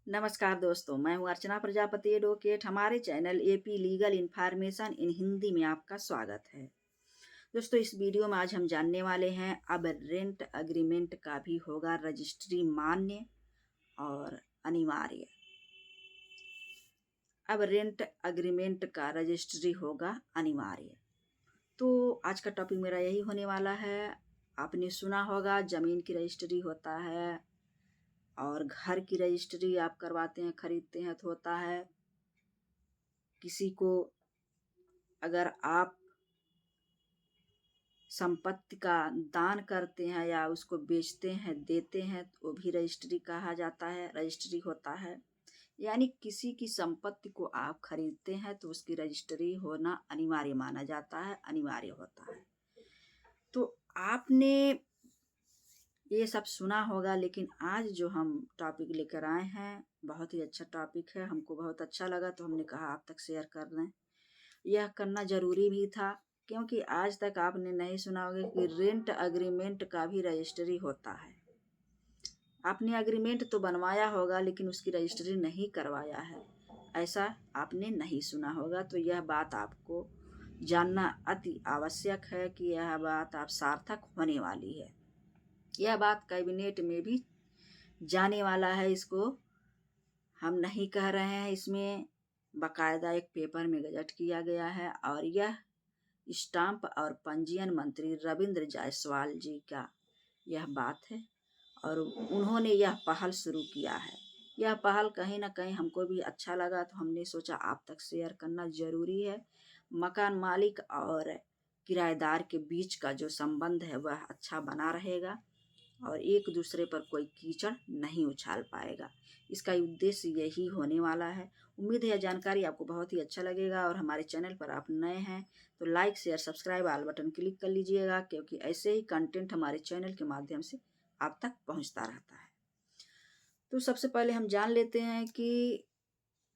नमस्कार दोस्तों, मैं हूँ अर्चना प्रजापति एडवोकेट। हमारे channel AP legal information in Hindi में आपका स्वागत है। दोस्तों, इस वीडियो में आज हम जानने वाले हैं अब रेंट एग्रीमेंट का भी होगा रजिस्ट्री मान्य और अनिवार्य। अब रेंट एग्रीमेंट का रजिस्ट्री होगा अनिवार्य। तो आज का टॉपिक मेरा यही होने वाला है। आपने सुना होगा ज़मीन की रजिस्ट्री होता है और घर की रजिस्ट्री आप करवाते हैं, खरीदते हैं तो होता है। किसी को अगर आप संपत्ति का दान करते हैं या उसको बेचते हैं, देते हैं, तो वो भी रजिस्ट्री कहा जाता है, रजिस्ट्री होता है। यानी किसी की संपत्ति को आप खरीदते हैं तो उसकी रजिस्ट्री होना अनिवार्य माना जाता है, अनिवार्य होता है। तो आपने ये सब सुना होगा, लेकिन आज जो हम टॉपिक लेकर आए हैं बहुत ही अच्छा टॉपिक है। हमको बहुत अच्छा लगा तो हमने कहा आप तक शेयर कर दें। यह करना ज़रूरी भी था क्योंकि आज तक आपने नहीं सुना होगा कि रेंट एग्रीमेंट का भी रजिस्ट्री होता है। आपने एग्रीमेंट तो बनवाया होगा लेकिन उसकी रजिस्ट्री नहीं करवाया है, ऐसा आपने नहीं सुना होगा। तो यह बात आपको जानना अति आवश्यक है कि यह बात आप सार्थक होने वाली है। यह बात कैबिनेट में भी जाने वाला है। इसको हम नहीं कह रहे हैं, इसमें बाकायदा एक पेपर में गजट किया गया है और यह स्टाम्प और पंजीयन मंत्री रविंद्र जायसवाल जी का यह बात है और उन्होंने यह पहल शुरू किया है। यह पहल कहीं ना कहीं हमको भी अच्छा लगा तो हमने सोचा आप तक शेयर करना ज़रूरी है। मकान मालिक और किराएदार के बीच का जो संबंध है वह अच्छा बना रहेगा और एक दूसरे पर कोई कीचड़ नहीं उछाल पाएगा। इसका उद्देश्य यही होने वाला है। उम्मीद है यह जानकारी आपको बहुत ही अच्छा लगेगा और हमारे चैनल पर आप नए हैं तो like share subscribe all button click कर लीजिएगा, क्योंकि ऐसे ही कंटेंट हमारे चैनल के माध्यम से आप तक पहुंचता रहता है। तो सबसे पहले हम जान लेते हैं कि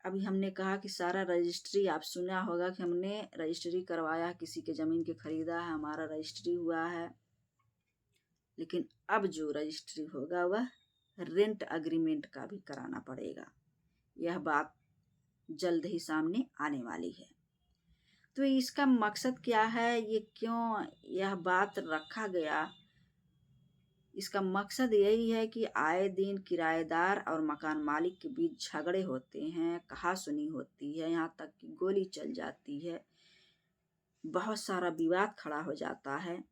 अभी हमने कहा कि सारा रजिस्ट्री आप सुना होगा कि हमने रजिस्ट्री करवाया है, किसी के ज़मीन के खरीदा है, हमारा रजिस्ट्री हुआ है। लेकिन अब जो रजिस्ट्री होगा वह रेंट एग्रीमेंट का भी कराना पड़ेगा। यह बात जल्द ही सामने आने वाली है। तो इसका मकसद क्या है, ये क्यों यह बात रखा गया? इसका मकसद यही है कि आए दिन किराएदार और मकान मालिक के बीच झगड़े होते हैं, कहासुनी होती है, यहाँ तक कि गोली चल जाती है, बहुत सारा विवाद खड़ा हो जाता है।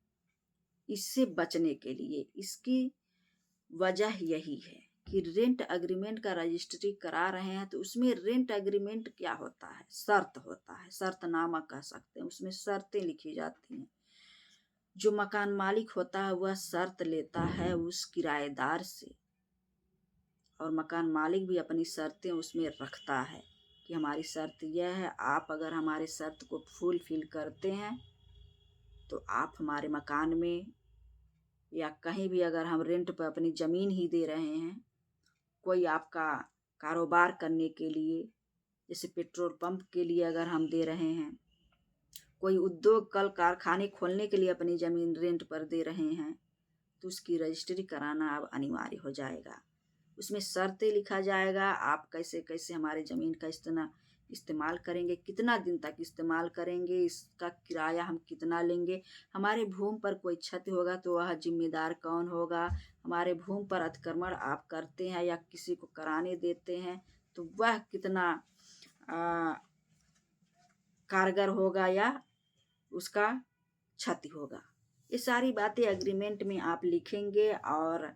इससे बचने के लिए इसकी वजह यही है कि रेंट एग्रीमेंट का रजिस्ट्री करा रहे हैं। तो उसमें रेंट एग्रीमेंट क्या होता है? शर्त होता है, शर्तनामा कह सकते हैं। उसमें शर्तें लिखी जाती हैं। जो मकान मालिक होता है वह शर्त लेता है उस किराएदार से और मकान मालिक भी अपनी शर्तें उसमें रखता है कि हमारी शर्त यह है, आप अगर हमारे शर्त को फुलफिल करते हैं तो आप हमारे मकान में या कहीं भी अगर हम रेंट पर अपनी ज़मीन ही दे रहे हैं, कोई आपका कारोबार करने के लिए, जैसे पेट्रोल पंप के लिए अगर हम दे रहे हैं, कोई उद्योग कल कारखाने खोलने के लिए अपनी ज़मीन रेंट पर दे रहे हैं, तो उसकी रजिस्ट्री कराना अब अनिवार्य हो जाएगा। उसमें शर्तें लिखा जाएगा, आप कैसे कैसे हमारे ज़मीन का इस्तेमाल करेंगे, कितना दिन तक इस्तेमाल करेंगे, इसका किराया हम कितना लेंगे, हमारे भूमि पर कोई क्षति होगा तो वह जिम्मेदार कौन होगा, हमारे भूमि पर अतिक्रमण आप करते हैं या किसी को कराने देते हैं तो वह कितना कारगर होगा या उसका क्षति होगा। ये सारी बातें एग्रीमेंट में आप लिखेंगे और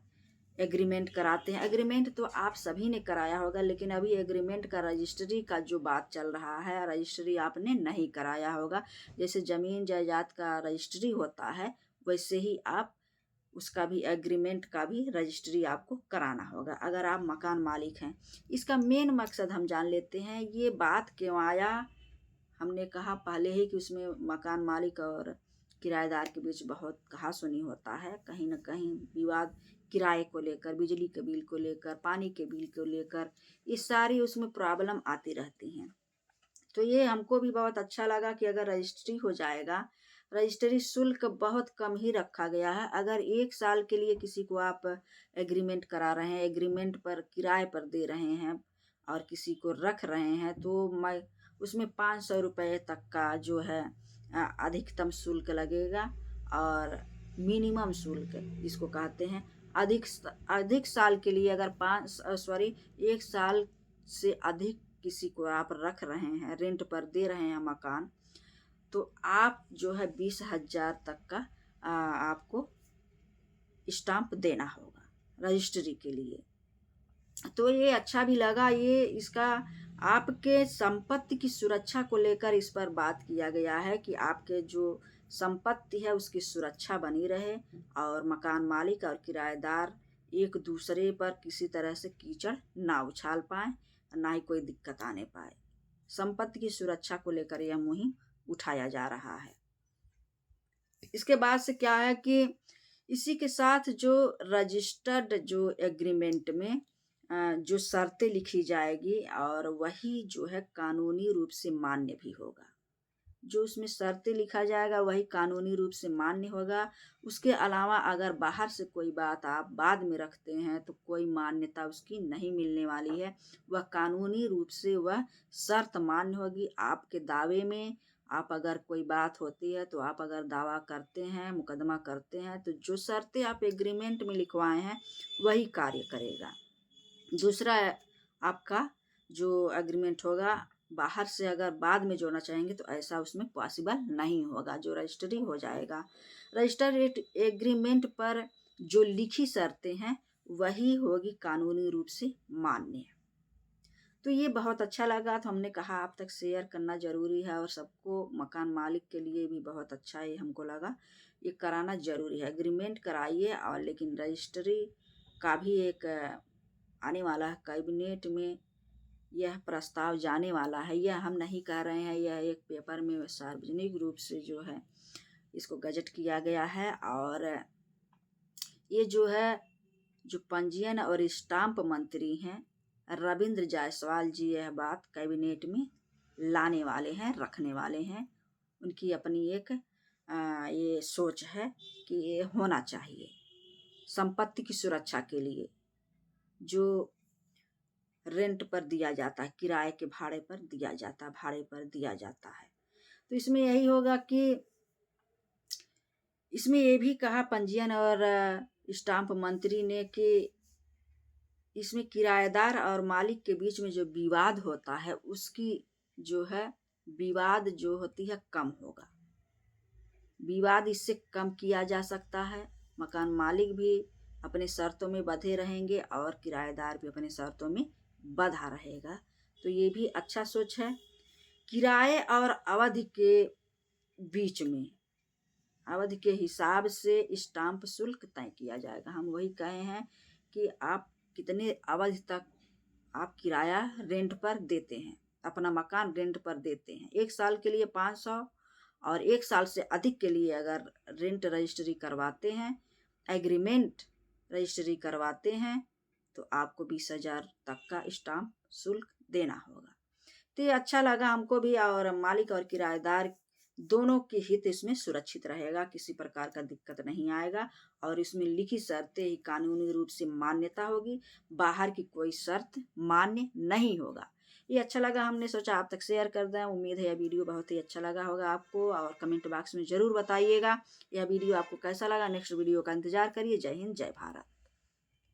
एग्रीमेंट कराते हैं। एग्रीमेंट तो आप सभी ने कराया होगा, लेकिन अभी एग्रीमेंट का रजिस्ट्री का जो बात चल रहा है, रजिस्ट्री आपने नहीं कराया होगा। जैसे ज़मीन जायदाद का रजिस्ट्री होता है वैसे ही आप उसका भी एग्रीमेंट का भी रजिस्ट्री आपको कराना होगा अगर आप मकान मालिक हैं। इसका मेन मकसद हम जान लेते हैं, ये बात क्यों आया। हमने कहा पहले ही कि उसमें मकान मालिक और किराएदार के बीच बहुत कहासुनी होता है, कहीं ना कहीं विवाद किराए को लेकर, बिजली के बिल को लेकर, पानी के बिल को लेकर, ये सारी उसमें प्रॉब्लम आती रहती हैं। तो ये हमको भी बहुत अच्छा लगा कि अगर रजिस्ट्री हो जाएगा, रजिस्ट्री शुल्क बहुत कम ही रखा गया है। अगर 1 साल के लिए किसी को आप एग्रीमेंट करा रहे हैं, एग्रीमेंट पर किराए पर दे रहे हैं, और किसी को रख रहे हैं तो मैं उसमें 500 रुपये तक का जो है अधिकतम शुल्क लगेगा, और मिनिमम शुल्क जिसको कहते हैं अधिक साल के लिए अगर 1 साल से अधिक किसी को आप रख रहे हैं, रेंट पर दे रहे हैं मकान, तो आप जो है 20,000 तक का आपको स्टाम्प देना होगा रजिस्ट्री के लिए। तो ये अच्छा भी लगा, ये इसका आपके संपत्ति की सुरक्षा को लेकर इस पर बात किया गया है कि आपके जो संपत्ति है उसकी सुरक्षा बनी रहे और मकान मालिक और किराएदार एक दूसरे पर किसी तरह से कीचड़ ना उछाल पाए, ना ही कोई दिक्कत आने पाए। संपत्ति की सुरक्षा को लेकर यह मुहिम उठाया जा रहा है। इसके बाद से क्या है कि इसी के साथ जो रजिस्टर्ड जो एग्रीमेंट में जो शर्तें लिखी जाएगी और वही जो है कानूनी रूप से मान्य भी होगा। जो उसमें शर्तें लिखा जाएगा वही कानूनी रूप से मान्य होगा। उसके अलावा अगर बाहर से कोई बात आप बाद में रखते हैं तो कोई मान्यता उसकी नहीं मिलने वाली है। वह कानूनी रूप से वह शर्त मान्य होगी। आपके दावे में आप अगर कोई बात होती है तो आप अगर दावा करते हैं, मुकदमा करते हैं, तो जो शर्तें आप एग्रीमेंट में लिखवाए हैं वही कार्य करेगा। दूसरा आपका जो एग्रीमेंट होगा बाहर से अगर बाद में जोड़ना चाहेंगे तो ऐसा उसमें पॉसिबल नहीं होगा, जो रजिस्ट्री हो जाएगा। रजिस्टर्ड एग्रीमेंट पर जो लिखी शर्तें हैं वही होगी कानूनी रूप से मान्य। तो ये बहुत अच्छा लगा, तो हमने कहा आप तक शेयर करना ज़रूरी है और सबको, मकान मालिक के लिए भी बहुत अच्छा है, हमको लगा ये कराना ज़रूरी है। एग्रीमेंट कराइए, और लेकिन रजिस्ट्री का भी एक आने वाला है, कैबिनेट में यह प्रस्ताव जाने वाला है। यह हम नहीं कह रहे हैं, यह एक पेपर में सार्वजनिक रूप से जो है इसको गजट किया गया है। और ये जो है जो पंजीयन और स्टाम्प मंत्री हैं रविंद्र जायसवाल जी, यह बात कैबिनेट में लाने वाले हैं, रखने वाले हैं। उनकी अपनी एक ये सोच है कि ये होना चाहिए संपत्ति की सुरक्षा के लिए। जो रेंट पर दिया जाता है, किराए के भाड़े पर दिया जाता है, तो इसमें यही होगा कि इसमें ये भी कहा पंजीयन और स्टाम्प मंत्री ने कि इसमें किराएदार और मालिक के बीच में जो विवाद होता है उसकी जो है विवाद जो होती है कम होगा। विवाद इससे कम किया जा सकता है। मकान मालिक भी अपने शर्तों में बंधे रहेंगे और किराएदार भी अपने शर्तों में बंधा रहेगा। तो ये भी अच्छा सोच है। किराए और अवधि के बीच में अवधि के हिसाब से स्टाम्प शुल्क तय किया जाएगा। हम वही कहे हैं कि आप कितने अवधि तक आप किराया रेंट पर देते हैं, अपना मकान रेंट पर देते हैं। 1 साल के लिए 500 और 1 साल से अधिक के लिए अगर रेंट रजिस्ट्री करवाते हैं, एग्रीमेंट रजिस्ट्री करवाते हैं, तो आपको 20,000 तक का स्टाम्प शुल्क देना होगा। तो ये अच्छा लगा हमको भी, और मालिक और किराएदार दोनों के हित इसमें सुरक्षित रहेगा, किसी प्रकार का दिक्कत नहीं आएगा। और इसमें लिखी शर्तें ही कानूनी रूप से मान्यता होगी, बाहर की कोई शर्त मान्य नहीं होगा। ये अच्छा लगा, हमने सोचा आप तक शेयर कर दें। उम्मीद है यह वीडियो बहुत ही अच्छा लगा होगा आपको, और कमेंट बॉक्स में ज़रूर बताइएगा यह वीडियो आपको कैसा लगा। नेक्स्ट वीडियो का इंतजार करिए। जय हिंद, जय भारत।